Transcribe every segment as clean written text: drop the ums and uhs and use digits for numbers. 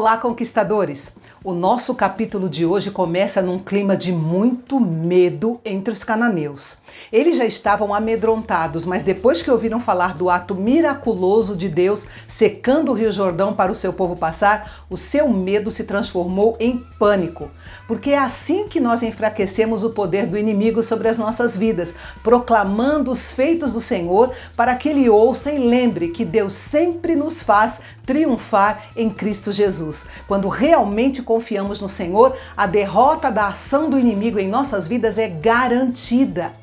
Olá, conquistadores! O nosso capítulo de hoje começa num clima de muito medo entre os cananeus. Eles já estavam amedrontados, mas depois que ouviram falar do ato miraculoso de Deus secando o Rio Jordão para o seu povo passar, o seu medo se transformou em pânico. Porque é assim que nós enfraquecemos o poder do inimigo sobre as nossas vidas, proclamando os feitos do Senhor para que ele ouça e lembre que Deus sempre nos faz triunfar em Cristo Jesus. Quando realmente confiamos no Senhor, a derrota da ação do inimigo em nossas vidas é garantida.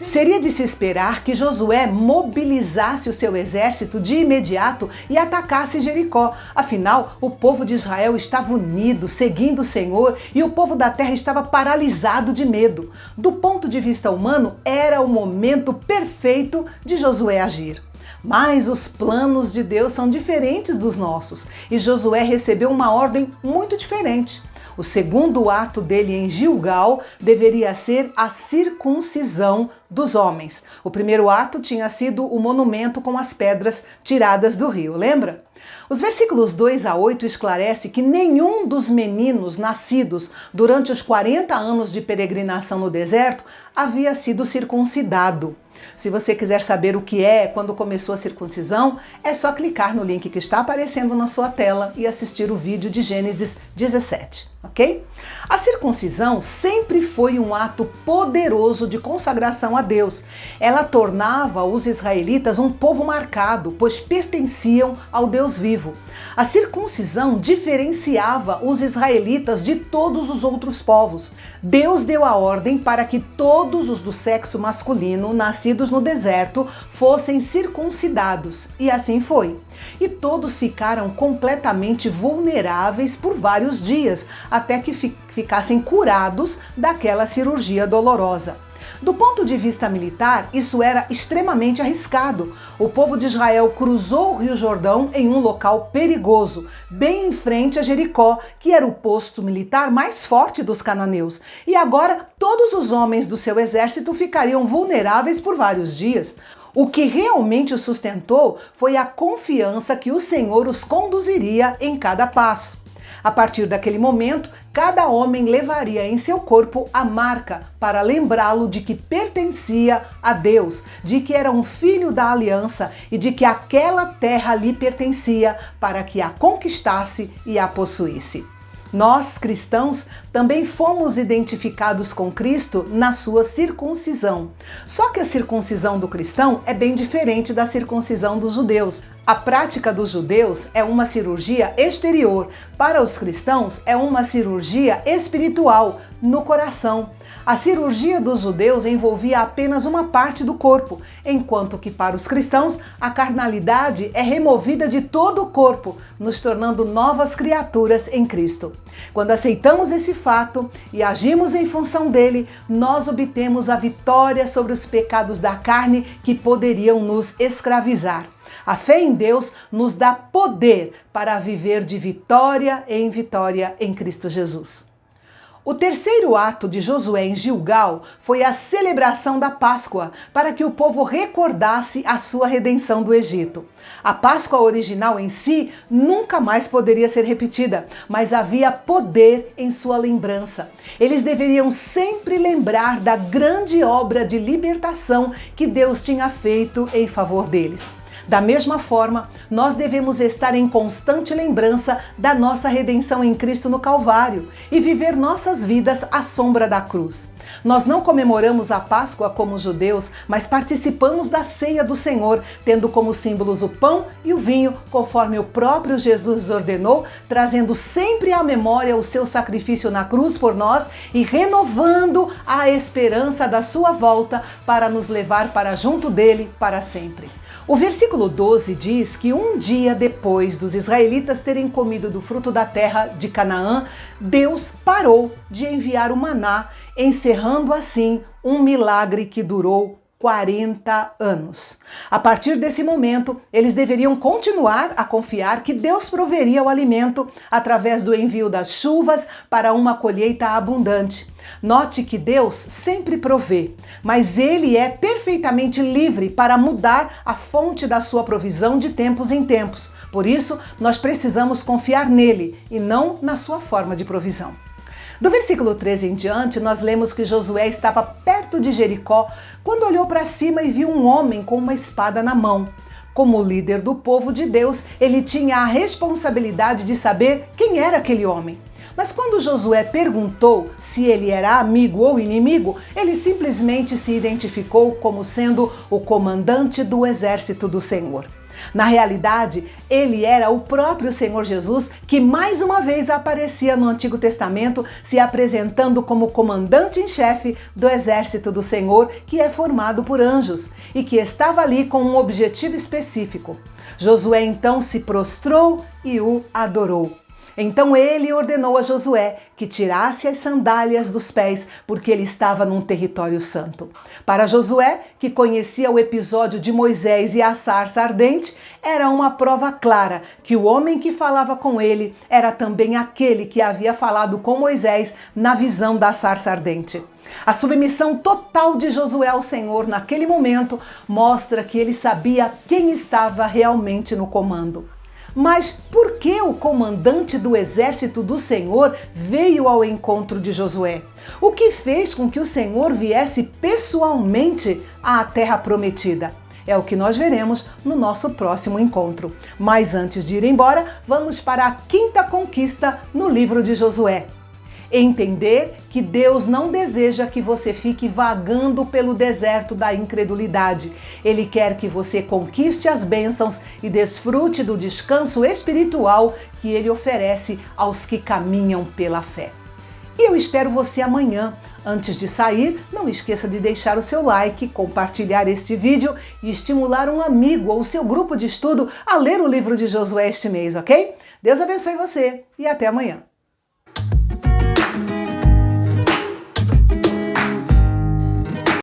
Seria de se esperar que Josué mobilizasse o seu exército de imediato e atacasse Jericó. Afinal, o povo de Israel estava unido, seguindo o Senhor, e o povo da terra estava paralisado de medo. Do ponto de vista humano, era o momento perfeito de Josué agir. Mas os planos de Deus são diferentes dos nossos, e Josué recebeu uma ordem muito diferente. O segundo ato dele em Gilgal deveria ser a circuncisão dos homens. O primeiro ato tinha sido o monumento com as pedras tiradas do rio, lembra? Os versículos 2 a 8 esclarece que nenhum dos meninos nascidos durante os 40 anos de peregrinação no deserto havia sido circuncidado. Se você quiser saber o que é, quando começou a circuncisão, é só clicar no link que está aparecendo na sua tela e assistir o vídeo de Gênesis 17, ok? A circuncisão sempre foi um ato poderoso de consagração a Deus. Ela tornava os israelitas um povo marcado, pois pertenciam ao Deus vivo. A circuncisão diferenciava os israelitas de todos os outros povos. Deus deu a ordem para que todos os do sexo masculino nascidos no deserto fossem circuncidados, e assim foi. E todos ficaram completamente vulneráveis por vários dias, até que ficassem curados daquela cirurgia dolorosa. Do ponto de vista militar, isso era extremamente arriscado. O povo de Israel cruzou o Rio Jordão em um local perigoso, bem em frente a Jericó, que era o posto militar mais forte dos cananeus. E agora, todos os homens do seu exército ficariam vulneráveis por vários dias. O que realmente os sustentou foi a confiança que o Senhor os conduziria em cada passo. A partir daquele momento, cada homem levaria em seu corpo a marca para lembrá-lo de que pertencia a Deus, de que era um filho da aliança e de que aquela terra lhe pertencia para que a conquistasse e a possuísse. Nós, cristãos, também fomos identificados com Cristo na sua circuncisão. Só que a circuncisão do cristão é bem diferente da circuncisão dos judeus. A prática dos judeus é uma cirurgia exterior. Para os cristãos, é uma cirurgia espiritual, no coração. A cirurgia dos judeus envolvia apenas uma parte do corpo, enquanto que para os cristãos, a carnalidade é removida de todo o corpo, nos tornando novas criaturas em Cristo. Quando aceitamos esse fato e agimos em função dele, nós obtemos a vitória sobre os pecados da carne que poderiam nos escravizar. A fé em Deus nos dá poder para viver de vitória em vitória em Cristo Jesus. O terceiro ato de Josué em Gilgal foi a celebração da Páscoa, para que o povo recordasse a sua redenção do Egito. A Páscoa original em si nunca mais poderia ser repetida, mas havia poder em sua lembrança. Eles deveriam sempre lembrar da grande obra de libertação que Deus tinha feito em favor deles. Da mesma forma, nós devemos estar em constante lembrança da nossa redenção em Cristo no Calvário e viver nossas vidas à sombra da cruz. Nós não comemoramos a Páscoa como os judeus, mas participamos da ceia do Senhor, tendo como símbolos o pão e o vinho, conforme o próprio Jesus ordenou, trazendo sempre à memória o seu sacrifício na cruz por nós e renovando a esperança da sua volta para nos levar para junto dele para sempre. O versículo 12 diz que um dia depois dos israelitas terem comido do fruto da terra de Canaã, Deus parou de enviar o maná, encerrando assim um milagre que durou 40 anos. A partir desse momento, eles deveriam continuar a confiar que Deus proveria o alimento através do envio das chuvas para uma colheita abundante. Note que Deus sempre provê, mas Ele é perfeitamente livre para mudar a fonte da sua provisão de tempos em tempos. Por isso, nós precisamos confiar nele e não na sua forma de provisão. Do versículo 13 em diante, nós lemos que Josué estava perto de Jericó quando olhou para cima e viu um homem com uma espada na mão. Como líder do povo de Deus, ele tinha a responsabilidade de saber quem era aquele homem. Mas quando Josué perguntou se ele era amigo ou inimigo, ele simplesmente se identificou como sendo o comandante do exército do Senhor. Na realidade, ele era o próprio Senhor Jesus que mais uma vez aparecia no Antigo Testamento se apresentando como comandante em chefe do exército do Senhor, que é formado por anjos e que estava ali com um objetivo específico. Josué então se prostrou e o adorou. Então ele ordenou a Josué que tirasse as sandálias dos pés, porque ele estava num território santo. Para Josué, que conhecia o episódio de Moisés e a sarça ardente, era uma prova clara que o homem que falava com ele era também aquele que havia falado com Moisés na visão da sarça ardente. A submissão total de Josué ao Senhor naquele momento mostra que ele sabia quem estava realmente no comando. Mas por que o comandante do exército do Senhor veio ao encontro de Josué? O que fez com que o Senhor viesse pessoalmente à terra prometida? É o que nós veremos no nosso próximo encontro. Mas antes de ir embora, vamos para a quinta conquista no livro de Josué. Entender que Deus não deseja que você fique vagando pelo deserto da incredulidade. Ele quer que você conquiste as bênçãos e desfrute do descanso espiritual que Ele oferece aos que caminham pela fé. E eu espero você amanhã. Antes de sair, não esqueça de deixar o seu like, compartilhar este vídeo e estimular um amigo ou seu grupo de estudo a ler o livro de Josué este mês, ok? Deus abençoe você e até amanhã.